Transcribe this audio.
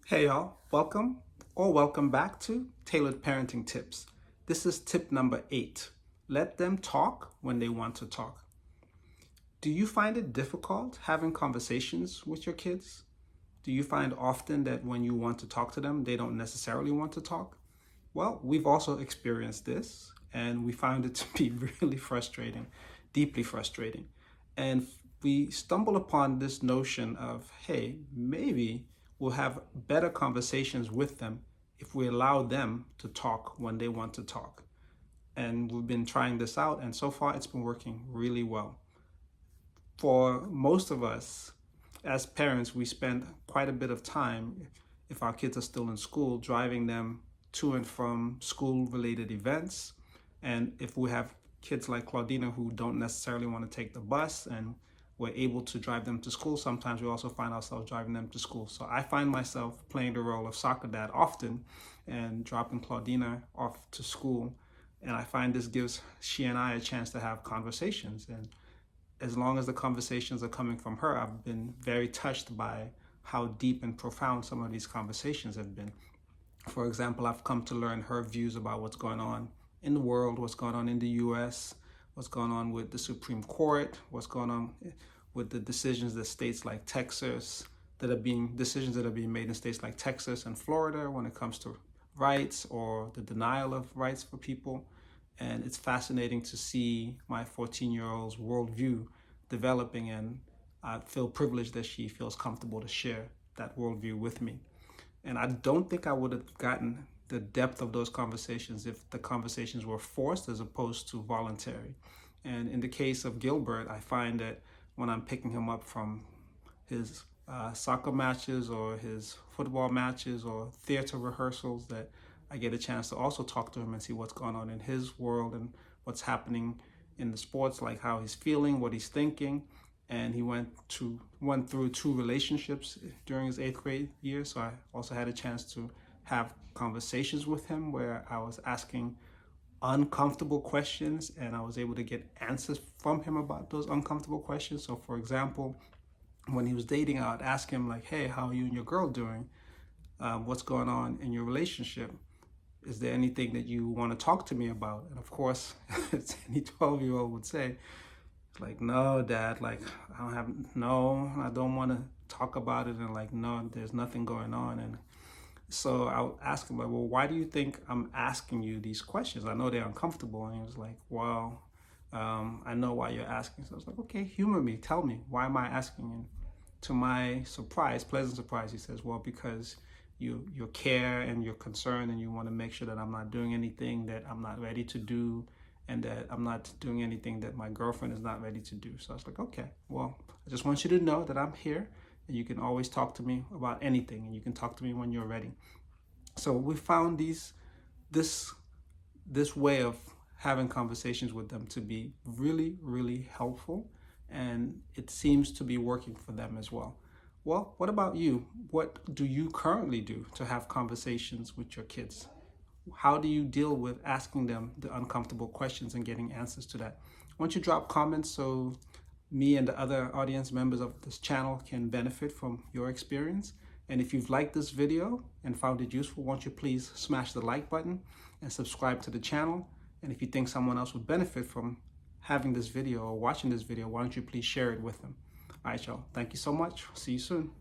Hey y'all, welcome back to Tailored Parenting Tips. This is tip number 8. Let them talk when they want to talk. Do you find it difficult having conversations with your kids? Do you find often that when you want to talk to them, they don't necessarily want to talk? Well, we've also experienced this and we found it to be really frustrating, deeply frustrating. And we stumbled upon this notion of, hey, maybe we'll have better conversations with them if we allow them to talk when they want to talk. And we've been trying this out, and so far it's been working really well. For most of us, as parents, we spend quite a bit of time, if our kids are still in school, driving them to and from school related events. And if we have kids like Claudina who don't necessarily want to take the bus and we're able to drive them to school, sometimes we also find ourselves driving them to school. So I find myself playing the role of soccer dad often and dropping Claudina off to school. And I find this gives she and I a chance to have conversations. And as long as the conversations are coming from her, I've been very touched by how deep and profound some of these conversations have been. For example, I've come to learn her views about what's going on in the world, what's going on in the US, what's going on with the Supreme Court, what's going on with the decisions that states like Texas, decisions that are being made in states like Texas and Florida when it comes to rights or the denial of rights for people. And it's fascinating to see my 14-year-old's worldview developing, and I feel privileged that she feels comfortable to share that worldview with me. And I don't think I would have gotten the depth of those conversations if the conversations were forced as opposed to voluntary. And in the case of Gilbert, I find that when I'm picking him up from his soccer matches or his football matches or theater rehearsals, that I get a chance to also talk to him and see what's going on in his world and what's happening in the sports, like how he's feeling, what he's thinking. And he went through 2 relationships during his 8th grade year. So I also had a chance to have conversations with him where I was asking uncomfortable questions and I was able to get answers from him about those uncomfortable questions. So for example, when he was dating, I would ask him like, hey, how are you and your girl doing? What's going on in your relationship? Is there anything that you want to talk to me about? And of course, as any 12-year-old would say, like, no, dad, like, I don't want to talk about it. And like, no, there's nothing going on. And so I'll ask him, like, well, why do you think I'm asking you these questions? I know they're uncomfortable. And he was like, well, I know why you're asking. So I was like, okay, humor me. Tell me, why am I asking? And to my surprise, pleasant surprise, he says, well, because you care and you're concerned and you want to make sure that I'm not doing anything that I'm not ready to do and that I'm not doing anything that my girlfriend is not ready to do. So I was like, okay, well, I just want you to know that I'm here and you can always talk to me about anything and you can talk to me when you're ready. So we found this way of having conversations with them to be really, really helpful, and it seems to be working for them as well. Well, what about you? What do you currently do to have conversations with your kids? How do you deal with asking them the uncomfortable questions and getting answers to that? Why don't you drop comments so me and the other audience members of this channel can benefit from your experience? And if you've liked this video and found it useful, why don't you please smash the like button and subscribe to the channel? And if you think someone else would benefit from having this video or watching this video, why don't you please share it with them? All right, y'all. Thank you so much. See you soon.